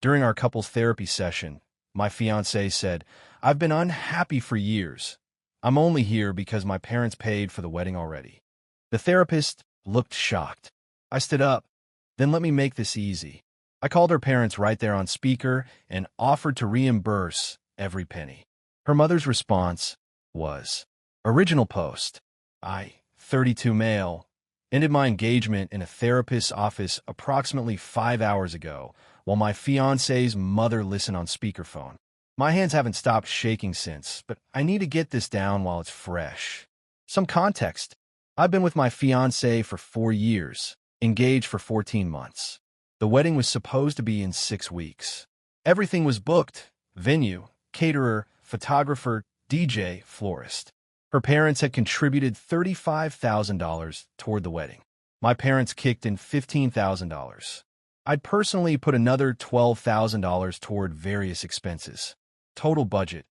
During our couples therapy session, my fiancée said, "I've been unhappy for years. I'm only here because my parents paid for the wedding already." The therapist looked shocked. I stood up. "Then let me make this easy." I called her parents right there on speaker and offered to reimburse every penny. Her mother's response was, "Original post. 32 male, ended my engagement in a therapist's office approximately 5 hours ago while my fiancé's mother listened on speakerphone. My hands haven't stopped shaking since, but I need to get this down while it's fresh." Some context. I've been with my fiancé for 4 years, engaged for 14 months. The wedding was supposed to be in 6 weeks. Everything was booked: venue, caterer, photographer, DJ, florist. Her parents had contributed $35,000 toward the wedding. My parents kicked in $15,000. I'd personally put another $12,000 toward various expenses. Total budget,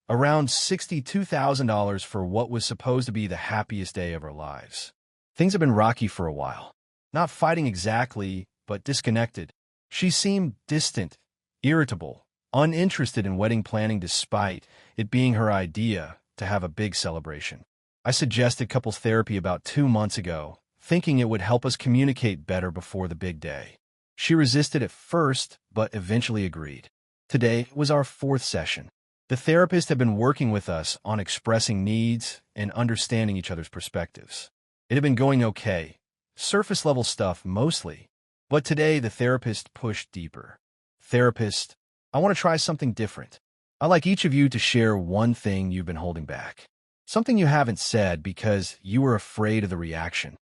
around $62,000 for what was supposed to be the happiest day of our lives. Things have been rocky for a while. Not fighting exactly, but disconnected. She seemed distant, irritable, uninterested in wedding planning despite it being her idea to have a big celebration. I suggested couples therapy about 2 months ago, thinking it would help us communicate better before the big day. She resisted at first, but eventually agreed. Today was our 4th session. The therapist had been working with us on expressing needs and understanding each other's perspectives. It had been going okay, surface-level stuff mostly, but today the therapist pushed deeper. "Therapist, I want to try something different. I'd like each of you to share one thing you've been holding back. Something you haven't said because you were afraid of the reaction."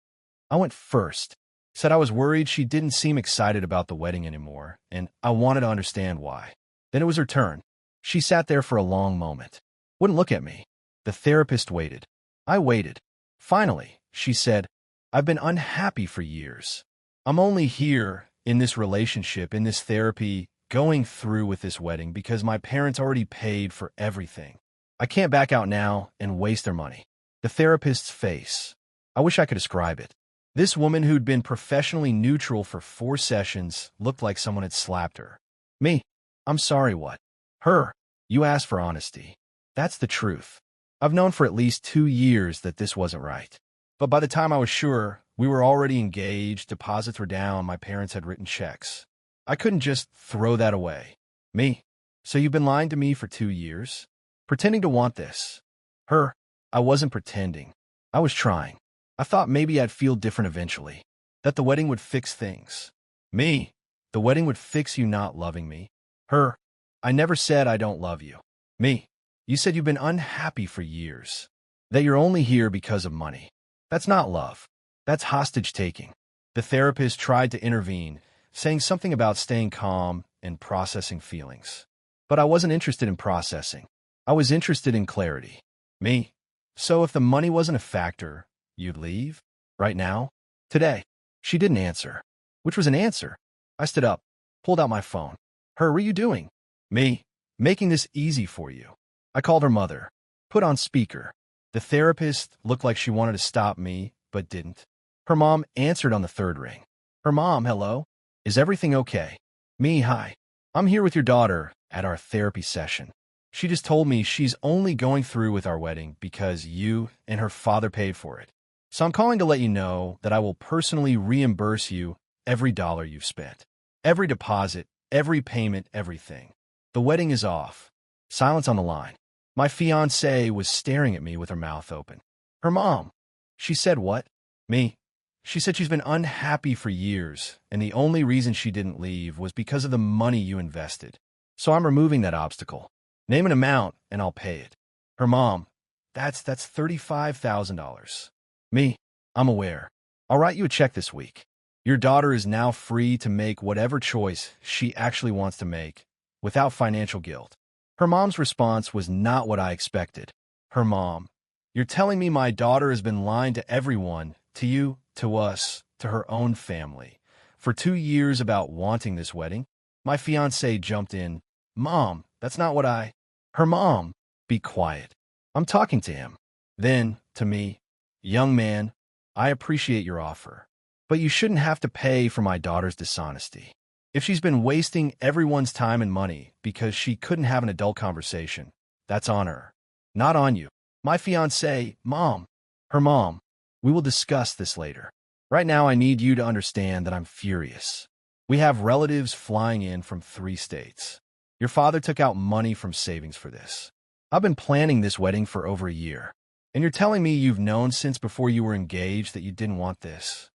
I went first. Said I was worried she didn't seem excited about the wedding anymore, and I wanted to understand why. Then it was her turn. She sat there for a long moment. Wouldn't look at me. The therapist waited. I waited. Finally, she said, "I've been unhappy for years. I'm only here in this relationship, in this therapy, going through with this wedding because my parents already paid for everything. I can't back out now and waste their money." The therapist's face. I wish I could describe it. This woman who'd been professionally neutral for 4 sessions looked like someone had slapped her. Me. "I'm sorry, what?" Her. "You asked for honesty. That's the truth. I've known for at least 2 years that this wasn't right. But by the time I was sure, we were already engaged, deposits were down, my parents had written checks. I couldn't just throw that away." Me. "So you've been lying to me for 2 years? Pretending to want this?" Her. "I wasn't pretending. I was trying. I thought maybe I'd feel different eventually. That the wedding would fix things." Me. "The wedding would fix you not loving me?" Her. "I never said I don't love you." Me. "You said you've been unhappy for years. That you're only here because of money. That's not love. That's hostage-taking." The therapist tried to intervene, saying something about staying calm and processing feelings. But I wasn't interested in processing. I was interested in clarity. Me. "So if the money wasn't a factor, you'd leave? Right now? Today?" She didn't answer. Which was an answer. I stood up, pulled out my phone. Her. "What are you doing?" Me. "Making this easy for you." I called her mother. Put on speaker. The therapist looked like she wanted to stop me, but didn't. Her mom answered on the 3rd ring. Her mom. "Hello? Is everything okay?" Me. "Hi. I'm here with your daughter at our therapy session. She just told me she's only going through with our wedding because you and her father paid for it. So I'm calling to let you know that I will personally reimburse you every dollar you've spent. Every deposit, every payment, everything. The wedding is off." Silence on the line. My fiancée was staring at me with her mouth open. Her mom. She said what? Me. She said she's been unhappy for years, and the only reason she didn't leave was because of the money you invested. So I'm removing that obstacle. Name an amount, and I'll pay it. Her mom. That's $35,000. Me. I'm aware. I'll write you a check this week. Your daughter is now free to make whatever choice she actually wants to make, without financial guilt. Her mom's response was not what I expected. Her mom. You're telling me my daughter has been lying to everyone, to you, to us, to her own family, for 2 years about wanting this wedding? My fiancé jumped in. Mom, that's not what I... Her mom. Be quiet. I'm talking to him. Then, to me, young man, I appreciate your offer, but you shouldn't have to pay for my daughter's dishonesty. If she's been wasting everyone's time and money because she couldn't have an adult conversation, that's on her, not on you. My fiancée, mom, her mom. We will discuss this later. Right now, I need you to understand that I'm furious. We have relatives flying in from 3 states. Your father took out money from savings for this. I've been planning this wedding for over a year, and you're telling me you've known since before you were engaged that you didn't want this.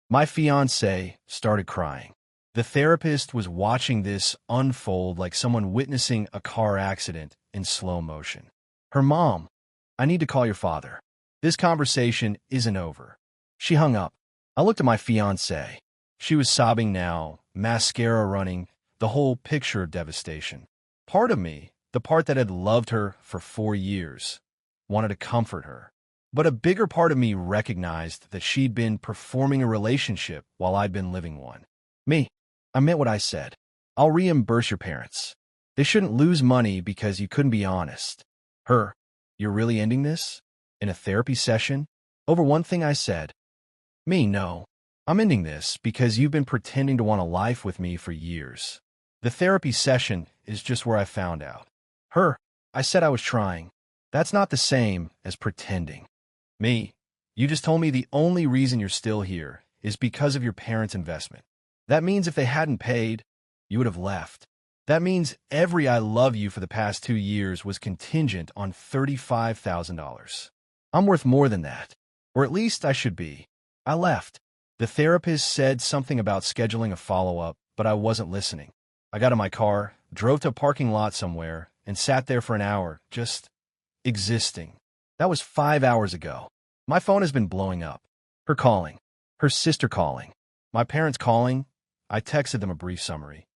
My fiancée started crying. The therapist was watching this unfold like someone witnessing a car accident in slow motion. Her mom, I need to call your father. This conversation isn't over. She hung up. I looked at my fiancée. She was sobbing now, mascara running, the whole picture of devastation. Part of me, the part that had loved her for 4 years, wanted to comfort her. But a bigger part of me recognized that she'd been performing a relationship while I'd been living one. Me, I meant what I said. I'll reimburse your parents. They shouldn't lose money because you couldn't be honest. Her, you're really ending this? In a therapy session? Over one thing I said. Me, no. I'm ending this because you've been pretending to want a life with me for years. The therapy session is just where I found out. Her, I said I was trying. That's not the same as pretending. Me, you just told me the only reason you're still here is because of your parents' investment. That means if they hadn't paid, you would have left. That means every I love you for the past 2 years was contingent on $35,000. I'm worth more than that, or at least I should be. I left. The therapist said something about scheduling a follow-up, but I wasn't listening. I got in my car, drove to a parking lot somewhere, and sat there for an hour, just existing. That was 5 hours ago. My phone has been blowing up. Her calling. Her sister calling. My parents calling. I texted them a brief summary.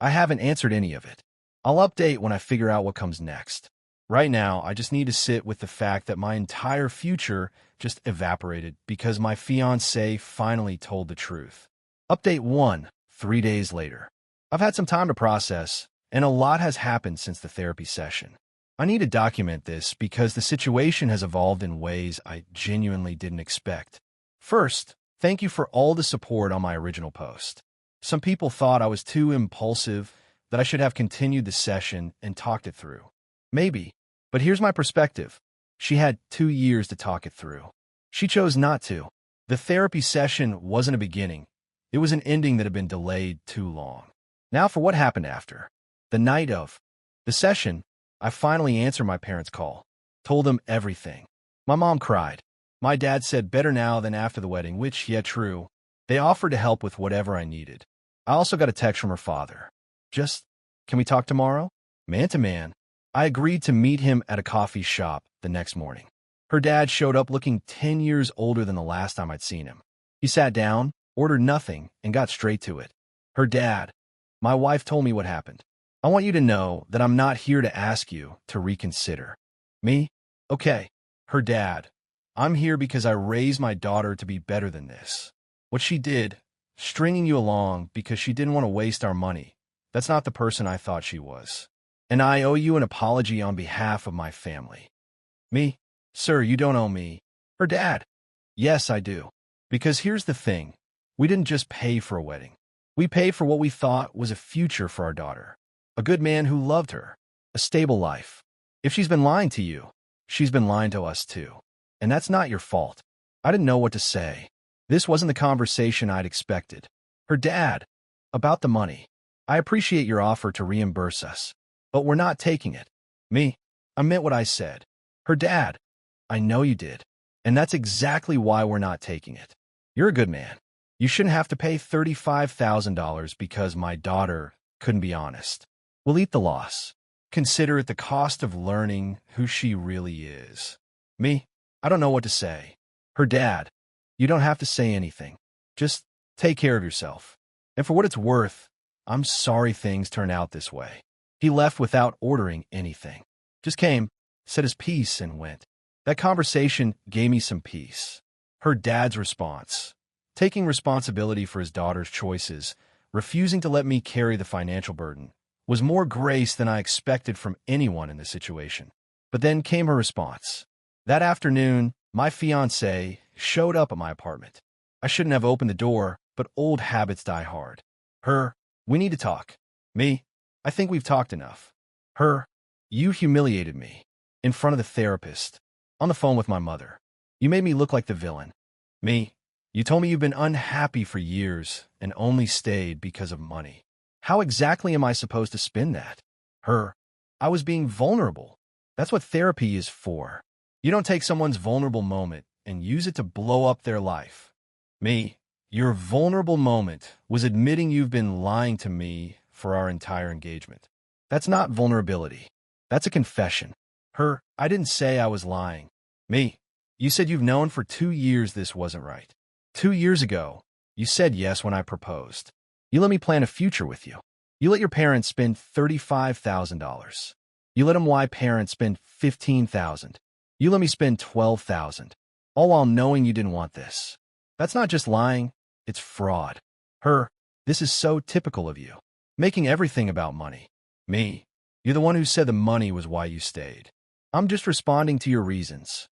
I haven't answered any of it. I'll update when I figure out what comes next. Right now, I just need to sit with the fact that my entire future just evaporated because my fiancé finally told the truth. Update 1, 3 days later. I've had some time to process, and a lot has happened since the therapy session. I need to document this because the situation has evolved in ways I genuinely didn't expect. First, thank you for all the support on my original post. Some people thought I was too impulsive, that I should have continued the session and talked it through. Maybe, but here's my perspective. She had 2 years to talk it through. She chose not to. The therapy session wasn't a beginning. It was an ending that had been delayed too long. Now for what happened after. The night of the session, I finally answered my parents' call, told them everything. My mom cried. My dad said better now than after the wedding, which, yeah, true. They offered to help with whatever I needed. I also got a text from her father. Just, can we talk tomorrow? Man to man. I agreed to meet him at a coffee shop the next morning. Her dad showed up looking 10 years older than the last time I'd seen him. He sat down, ordered nothing, and got straight to it. Her dad. My wife told me what happened. I want you to know that I'm not here to ask you to reconsider. Me? Okay. Her dad. I'm here because I raised my daughter to be better than this. What she did, stringing you along because she didn't want to waste our money, that's not the person I thought she was. And I owe you an apology on behalf of my family. Me? Sir, you don't owe me. Her dad. Yes, I do. Because here's the thing. We didn't just pay for a wedding. We paid for what we thought was a future for our daughter. A good man who loved her. A stable life. If she's been lying to you, she's been lying to us too. And that's not your fault. I didn't know what to say. This wasn't the conversation I'd expected. Her dad. About the money. I appreciate your offer to reimburse us, but we're not taking it. Me. I meant what I said. Her dad. I know you did. And that's exactly why we're not taking it. You're a good man. You shouldn't have to pay $35,000 because my daughter couldn't be honest. We'll eat the loss. Consider it the cost of learning who she really is. Me. I don't know what to say. Her dad. You don't have to say anything. Just take care of yourself. And for what it's worth, I'm sorry things turned out this way. He left without ordering anything. Just came, said his piece, and went. That conversation gave me some peace. Her dad's response. Taking responsibility for his daughter's choices, refusing to let me carry the financial burden, was more grace than I expected from anyone in this situation. But then came her response. That afternoon, my fiancé showed up at my apartment. I shouldn't have opened the door, but old habits die hard. Her, We need to talk. Me, I think we've talked enough. Her, you humiliated me. In front of the therapist. On the phone with my mother. You made me look like the villain. Me, you told me you've been unhappy for years and only stayed because of money. How exactly am I supposed to spin that? Her, I was being vulnerable. That's what therapy is for. You don't take someone's vulnerable moment and use it to blow up their life. Me, your vulnerable moment was admitting you've been lying to me for our entire engagement. That's not vulnerability. That's a confession. Her, I didn't say I was lying. Me, you said you've known for 2 years this wasn't right. 2 years ago, you said yes when I proposed. You let me plan a future with you. You let your parents spend $35,000. You let my parents spend $15,000. You let me spend $12,000. All while knowing you didn't want this. That's not just lying, it's fraud. Her, this is so typical of you. Making everything about money. Me, you're the one who said the money was why you stayed. I'm just responding to your reasons.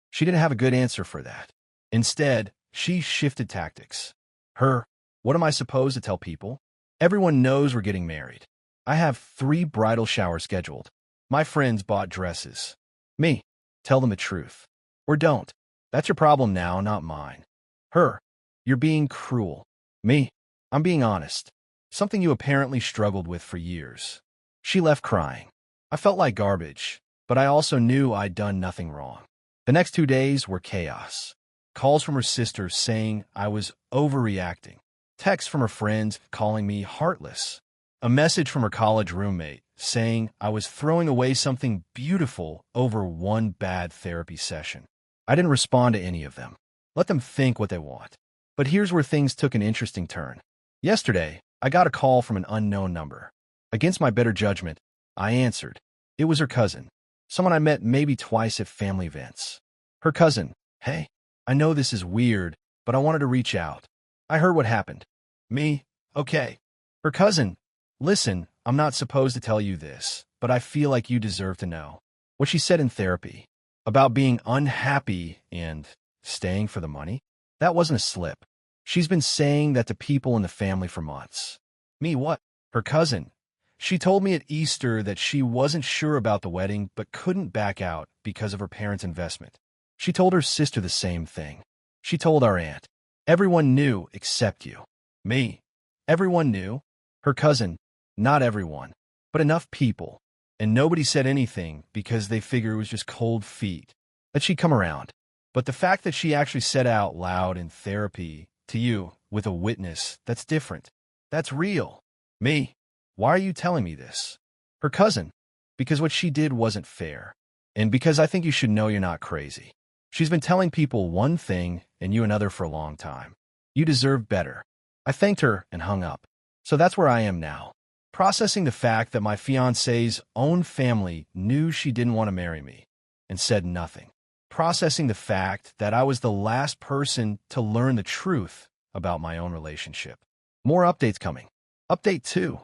She didn't have a good answer for that. Instead, she shifted tactics. Her, what am I supposed to tell people? Everyone knows we're getting married. I have 3 bridal showers scheduled. My friends bought dresses. Me, tell them the truth. Or don't. That's your problem now, not mine. Her, you're being cruel. Me, I'm being honest. Something you apparently struggled with for years. She left crying. I felt like garbage, but I also knew I'd done nothing wrong. The next 2 days were chaos. Calls from her sister saying I was overreacting. Texts from her friends calling me heartless. A message from her college roommate saying I was throwing away something beautiful over one bad therapy session. I didn't respond to any of them. Let them think what they want. But here's where things took an interesting turn. Yesterday, I got a call from an unknown number. Against my better judgment, I answered. It was her cousin, someone I met maybe twice at family events. Her cousin, hey, I know this is weird, but I wanted to reach out. I heard what happened. Me, okay. Her cousin, listen, I'm not supposed to tell you this, but I feel like you deserve to know. What she said in therapy, about being unhappy and staying for the money, that wasn't a slip. She's been saying that to people in the family for months. Me, what? Her cousin. She told me at Easter that she wasn't sure about the wedding but couldn't back out because of her parents' investment. She told her sister the same thing. She told our aunt. Everyone knew except you. Me. Everyone knew. Her cousin. Not everyone, but enough people. And nobody said anything because they figured it was just cold feet. That she'd come around. But the fact that she actually said out loud in therapy to you with a witness, that's different. That's real. Me. Why are you telling me this? Her cousin. Because what she did wasn't fair. And because I think you should know you're not crazy. She's been telling people one thing and you another for a long time. You deserve better. I thanked her and hung up. So that's where I am now. Processing the fact that my fiancé's own family knew she didn't want to marry me and said nothing. Processing the fact that I was the last person to learn the truth about my own relationship. More updates coming. Update 2.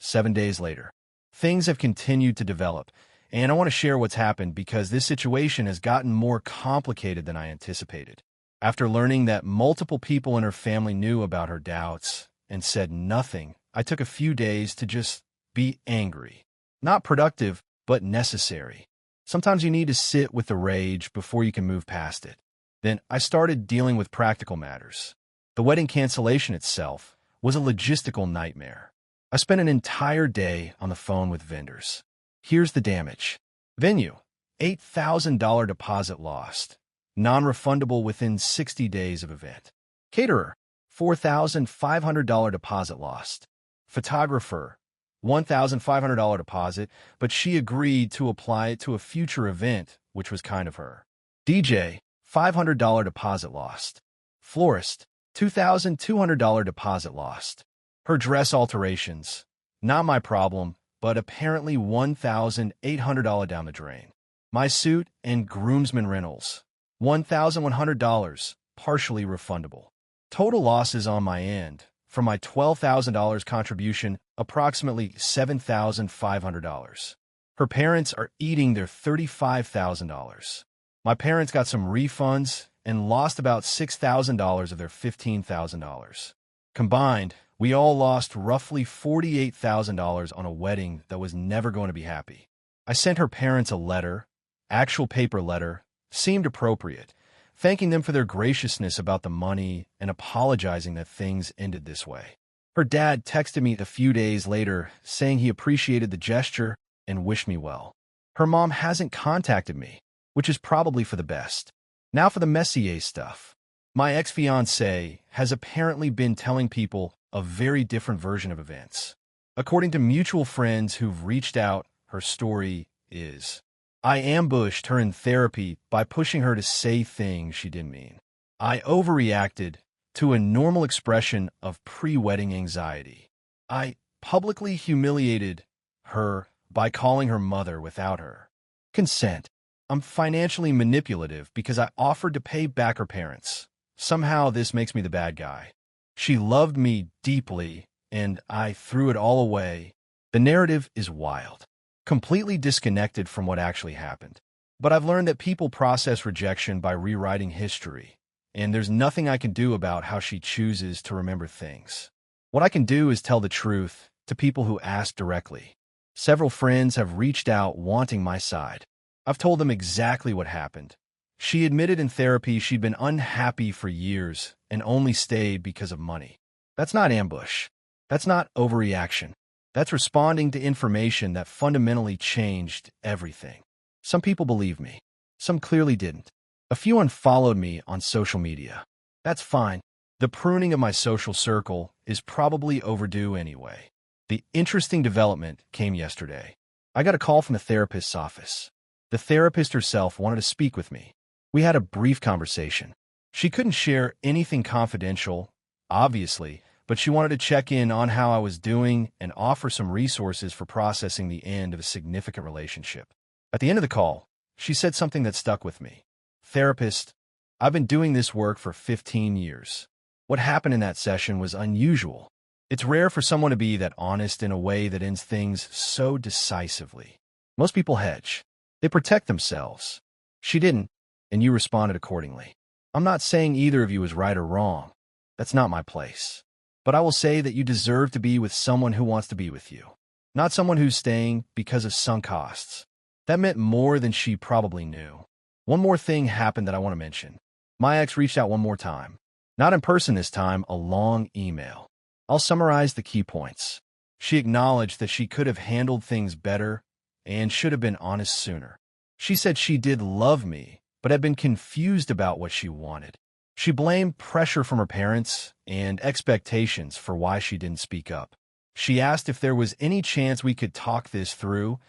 7 days later. Things have continued to develop, and I want to share what's happened because this situation has gotten more complicated than I anticipated. After learning that multiple people in her family knew about her doubts and said nothing, I took a few days to just be angry. Not productive, but necessary. Sometimes you need to sit with the rage before you can move past it. Then I started dealing with practical matters. The wedding cancellation itself was a logistical nightmare. I spent an entire day on the phone with vendors. Here's the damage. Venue, $8,000 deposit lost. Non-refundable within 60 days of event. Caterer, $4,500 deposit lost. Photographer, $1,500 deposit, but she agreed to apply it to a future event, which was kind of her. DJ, $500 deposit lost. Florist, $2,200 deposit lost. Her dress alterations, not my problem, but apparently $1,800 down the drain. My suit and groomsmen rentals, $1,100, partially refundable. Total losses on my end, from my $12,000 contribution, approximately $7,500. Her parents are eating their $35,000. My parents got some refunds and lost about $6,000 of their $15,000. Combined, We all lost roughly $48,000 on a wedding that was never going to be happy. I sent her parents a letter, actual paper letter, seemed appropriate, thanking them for their graciousness about the money and apologizing that things ended this way. Her dad texted me a few days later saying he appreciated the gesture and wished me well. Her mom hasn't contacted me, which is probably for the best. Now for the Messier stuff. My ex-fiancée has apparently been telling people a very different version of events. According to mutual friends who've reached out, her story is: I ambushed her in therapy by pushing her to say things she didn't mean. I overreacted to a normal expression of pre-wedding anxiety. I publicly humiliated her by calling her mother without her consent. I'm financially manipulative because I offered to pay back her parents. Somehow this makes me the bad guy. She loved me deeply, and I threw it all away. The narrative is wild, completely disconnected from what actually happened. But I've learned that people process rejection by rewriting history, and there's nothing I can do about how she chooses to remember things. What I can do is tell the truth to people who ask directly. Several friends have reached out wanting my side. I've told them exactly what happened. She admitted in therapy she'd been unhappy for years and only stayed because of money. That's not ambush. That's not overreaction. That's responding to information that fundamentally changed everything. Some people believe me. Some clearly didn't. A few unfollowed me on social media. That's fine. The pruning of my social circle is probably overdue anyway. The interesting development came yesterday. I got a call from the therapist's office. The therapist herself wanted to speak with me. We had a brief conversation. She couldn't share anything confidential, obviously, but she wanted to check in on how I was doing and offer some resources for processing the end of a significant relationship. At the end of the call, she said something that stuck with me. Therapist, I've been doing this work for 15 years. What happened in that session was unusual. It's rare for someone to be that honest in a way that ends things so decisively. Most people hedge. They protect themselves. She didn't, and you responded accordingly. I'm not saying either of you is right or wrong. That's not my place. But I will say that you deserve to be with someone who wants to be with you, not someone who's staying because of sunk costs. That meant more than she probably knew. One more thing happened that I want to mention. My ex reached out one more time. Not in person this time, a long email. I'll summarize the key points. She acknowledged that she could have handled things better and should have been honest sooner. She said she did love me, but had been confused about what she wanted. She blamed pressure from her parents and expectations for why she didn't speak up. She asked if there was any chance we could talk this through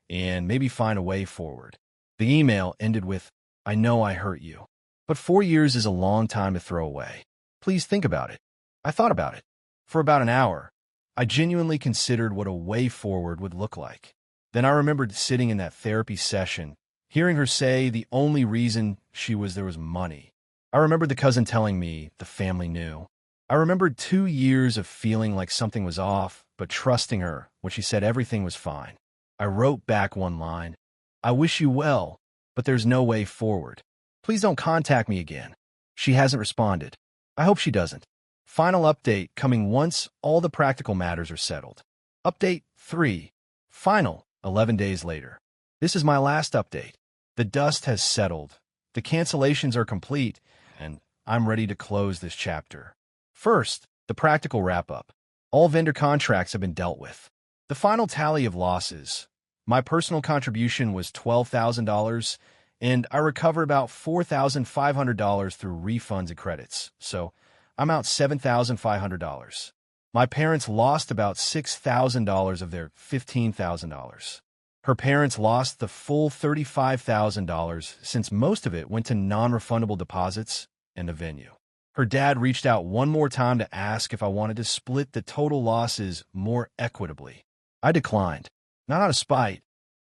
and maybe find a way forward. The email ended with, I know I hurt you, but 4 years is a long time to throw away. Please think about it. I thought about it. For about an hour, I genuinely considered what a way forward would look like. Then I remembered sitting in that therapy session, hearing her say the only reason there was money. I remembered the cousin telling me the family knew. I remembered 2 years of feeling like something was off, but trusting her when she said everything was fine. I wrote back one line. I wish you well, but there's no way forward. Please don't contact me again. She hasn't responded. I hope she doesn't. Final update coming once all the practical matters are settled. Update 3. Final, 11 days later. This is my last update. The dust has settled. The cancellations are complete, and I'm ready to close this chapter. First, the practical wrap-up. All vendor contracts have been dealt with. The final tally of losses. My personal contribution was $12,000, and I recovered about $4,500 through refunds and credits, so I'm out $7,500. My parents lost about $6,000 of their $15,000. Her parents lost the full $35,000 since most of it went to non-refundable deposits and the venue. Her dad reached out one more time to ask if I wanted to split the total losses more equitably. I declined. Not out of spite.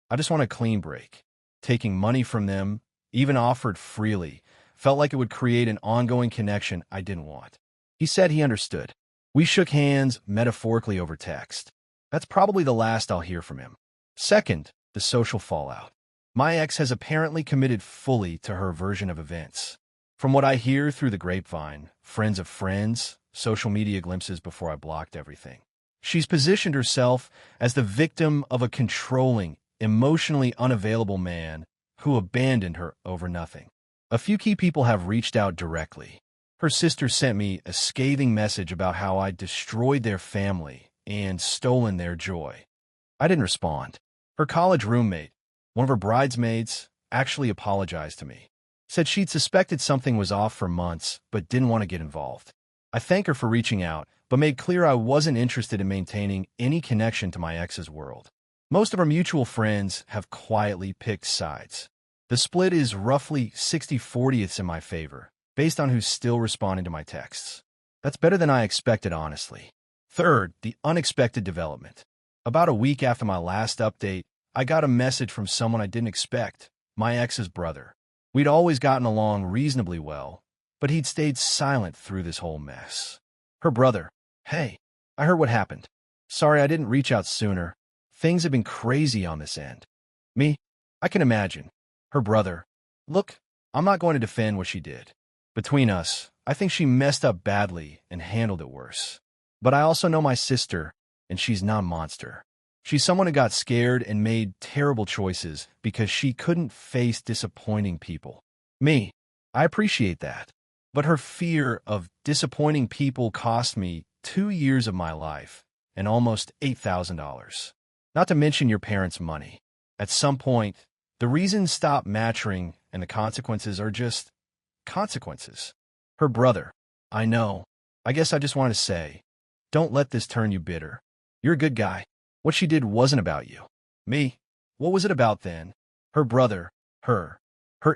I just want a clean break. Taking money from them, even offered freely, felt like it would create an ongoing connection I didn't want. He said he understood. We shook hands metaphorically over text. That's probably the last I'll hear from him. Second, the social fallout. My ex has apparently committed fully to her version of events. From what I hear through the grapevine, friends of friends, social media glimpses before I blocked everything. She's positioned herself as the victim of a controlling, emotionally unavailable man who abandoned her over nothing. A few key people have reached out directly. Her sister sent me a scathing message about how I destroyed their family and stolen their joy. I didn't respond. Her college roommate, one of her bridesmaids, actually apologized to me. Said she'd suspected something was off for months, but didn't want to get involved. I thank her for reaching out, but made clear I wasn't interested in maintaining any connection to my ex's world. Most of our mutual friends have quietly picked sides. The split is roughly 60-40 in my favor, based on who's still responding to my texts. That's better than I expected, honestly. Third, the unexpected development. About a week after my last update, I got a message from someone I didn't expect, my ex's brother. We'd always gotten along reasonably well, but he'd stayed silent through this whole mess. Her brother, "Hey, I heard what happened. Sorry I didn't reach out sooner. Things have been crazy on this end." Me, I can imagine. Her brother, "Look, I'm not going to defend what she did. Between us, I think she messed up badly and handled it worse. But I also know my sister, and she's not a monster. She's someone who got scared and made terrible choices because she couldn't face disappointing people. Me, I appreciate that. But her fear of disappointing people cost me 2 years of my life and almost $8,000. Not to mention your parents' money. At some point, the reasons stop matching and the consequences are just consequences." Her brother, "I know. I guess I just want to say, don't let this turn you bitter. You're a good guy. What she did wasn't about you." Me, "What was it about then?" Her brother, her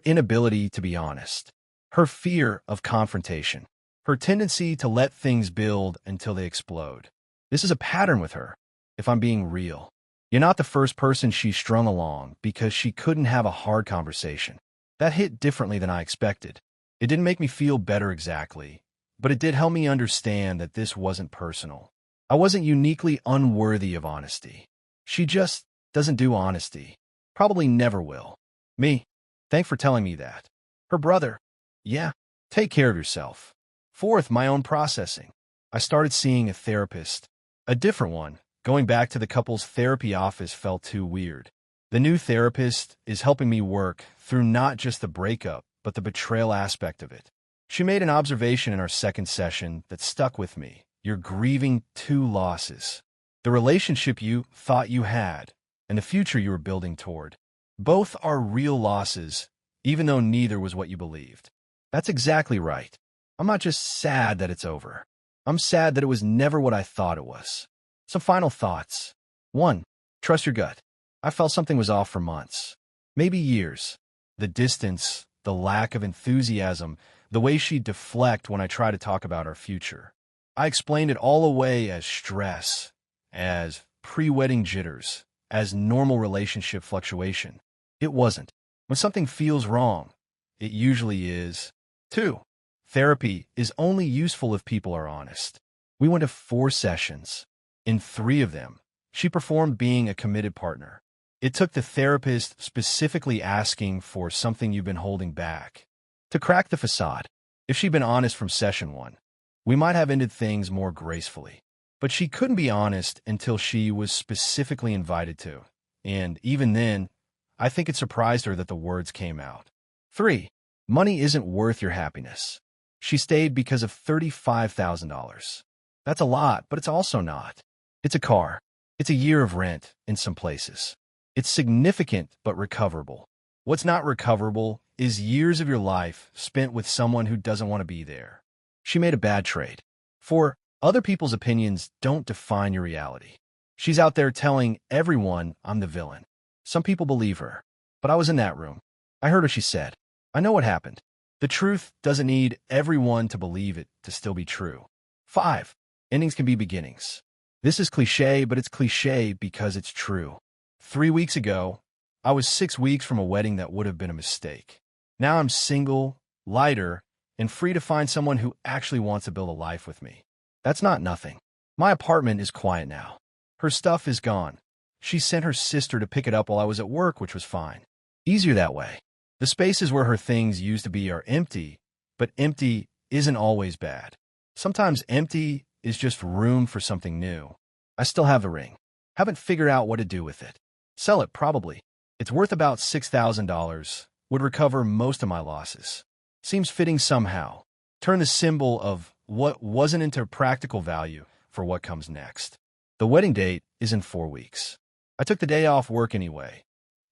inability to be honest. Her fear of confrontation. Her tendency to let things build until they explode. This is a pattern with her, if I'm being real. You're not the first person she strung along because she couldn't have a hard conversation. That hit differently than I expected. It didn't make me feel better exactly, but it did help me understand that this wasn't personal. I wasn't uniquely unworthy of honesty. She just doesn't do honesty. Probably never will. Me, thanks for telling me that. Her brother, "Yeah, take care of yourself." Fourth, my own processing. I started seeing a therapist. A different one. Going back to the couple's therapy office felt too weird. The new therapist is helping me work through not just the breakup, but the betrayal aspect of it. She made an observation in our second session that stuck with me. You're grieving 2 losses. The relationship you thought you had and the future you were building toward. Both are real losses, even though neither was what you believed. That's exactly right. I'm not just sad that it's over. I'm sad that it was never what I thought it was. Some final thoughts. 1. Trust your gut. I felt something was off for months, maybe years. The distance, the lack of enthusiasm, the way she'd deflect when I try to talk about our future. I explained it all away as stress, as pre-wedding jitters, as normal relationship fluctuation. It wasn't. When something feels wrong, it usually is. 2. Therapy is only useful if people are honest. We went to 4 sessions. In 3 of them, she performed being a committed partner. It took the therapist specifically asking for something you've been holding back to crack the facade. If she'd been honest from session 1, we might have ended things more gracefully. But she couldn't be honest until she was specifically invited to. And even then, I think it surprised her that the words came out. 3. Money isn't worth your happiness. She stayed because of $35,000. That's a lot, but it's also not. It's a car. It's a year of rent in some places. It's significant but recoverable. What's not recoverable is years of your life spent with someone who doesn't want to be there. She made a bad trade. 4. Other people's opinions don't define your reality. She's out there telling everyone I'm the villain. Some people believe her, but I was in that room. I heard what she said. I know what happened. The truth doesn't need everyone to believe it to still be true. 5. Endings can be beginnings. This is cliché, but it's cliché because it's true. 3 weeks ago, I was 6 weeks from a wedding that would have been a mistake. Now I'm single, lighter, and free to find someone who actually wants to build a life with me. That's not nothing. My apartment is quiet now. Her stuff is gone. She sent her sister to pick it up while I was at work, which was fine. Easier that way. The spaces where her things used to be are empty, but empty isn't always bad. Sometimes empty is just room for something new. I still have the ring. Haven't figured out what to do with it. Sell it, probably. It's worth about $6,000. Would recover most of my losses. Seems fitting somehow. Turn the symbol of what wasn't into practical value for what comes next. The wedding date is in 4 weeks. I took the day off work anyway.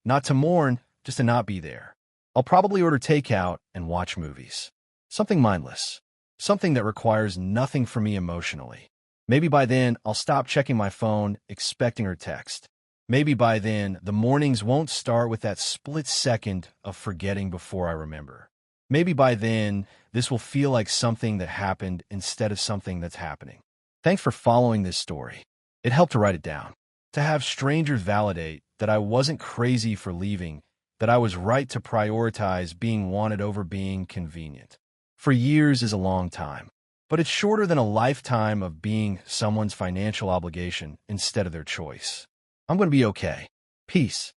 Not to mourn, just to not be there. I'll probably order takeout and watch movies. Something mindless. Something that requires nothing from me emotionally. Maybe by then, I'll stop checking my phone, expecting her text. Maybe by then, the mornings won't start with that split second of forgetting before I remember. Maybe by then, this will feel like something that happened instead of something that's happening. Thanks for following this story. It helped to write it down. To have strangers validate that I wasn't crazy for leaving, that I was right to prioritize being wanted over being convenient. For years is a long time, but it's shorter than a lifetime of being someone's financial obligation instead of their choice. I'm going to be okay. Peace.